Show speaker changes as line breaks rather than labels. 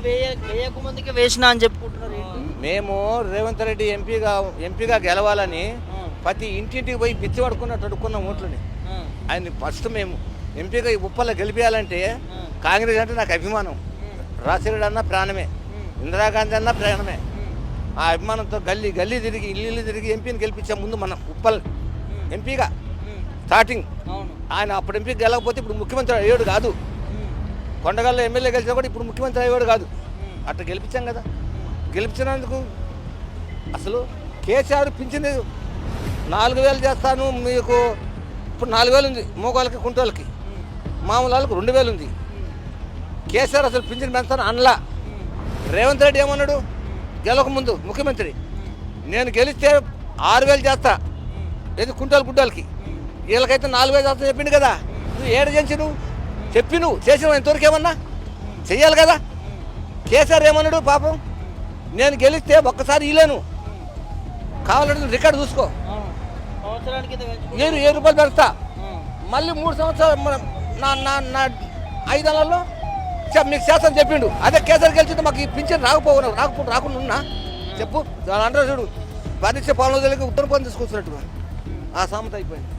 వేయకముందుకే వేసినా అని చెప్పుకుంటున్నారు ఏంటి?
మేము రేవంత్ రెడ్డి ఎంపీగా గెలవాలని ప్రతి ఇంటింటికి పోయి పిచ్చి పడుకున్నట్టు అడుక్కున్నాం ఓట్లని. ఆయన ఫస్ట్ మేము ఎంపీగా ఈ ఉప్పల్లో గెలిపించాలంటే కాంగ్రెస్ అంటే నాకు అభిమానం. రాజశేఖర్ అన్న ప్రాణమే, ఇందిరాగాంధీ అన్న ప్రాణమే. ఆ అభిమానంతో గల్లీ తిరిగి ఇల్లు తిరిగి ఎంపీని గెలిపించే ముందు మనం ఉప్పల్ ఎంపీగా స్టార్టింగ్. ఆయన అప్పుడు ఎంపీ గెలకపోతే ఇప్పుడు ముఖ్యమంత్రి అయ్యాడు కాదు. కొండగల్లో ఎమ్మెల్యే గెలిచినా కూడా ఇప్పుడు ముఖ్యమంత్రి అయ్యాడు కాదు. అట్లా గెలిపించాం కదా. గెలిపించినందుకు అసలు కేసీఆర్ పింఛన్ 4,000 చేస్తాను మీకు. ఇప్పుడు 4,000 ఉంది మోగాళ్ళకి కుంటోళ్ళకి, మామూలు వాళ్ళకి 2,000 ఉంది. కేసీఆర్ అసలు పింఛన్ పెంచుతాను అనలా. రేవంత్ రెడ్డి ఏమన్నాడు గెలవక ముందు ముఖ్యమంత్రి, నేను గెలిస్తే 6,000 చేస్తా ఏది కుంటోలు గుడ్డోళ్ళకి, వీళ్ళకైతే 4,000 చేస్తా చెప్పిండు కదా. నువ్వు ఏడు చేసి నువ్వు చెప్పి నువ్వు చేసినావు ఎంతవరకు ఏమన్నా చెయ్యాలి కదా. కేసీఆర్ ఏమన్నాడు పాపం, నేను గెలిస్తే ఒక్కసారి ఇలేను కావాలంటే రికార్డు చూసుకో, నేను 7 రూపాయలు పెడతా, మళ్ళీ 3 సంవత్సరాలు నా 5 నెలల్లో మీకు చేస్తాను చెప్పిండు. అదే కేసీఆర్ గెలిచింది మాకు ఈ పింఛన్ రాకుండా ఉన్నా చెప్పు. అంటారు చూడు, పరీక్ష పాలన ఉత్తర పని తీసుకొచ్చినట్టుగా ఆ సామెత అయిపోయింది.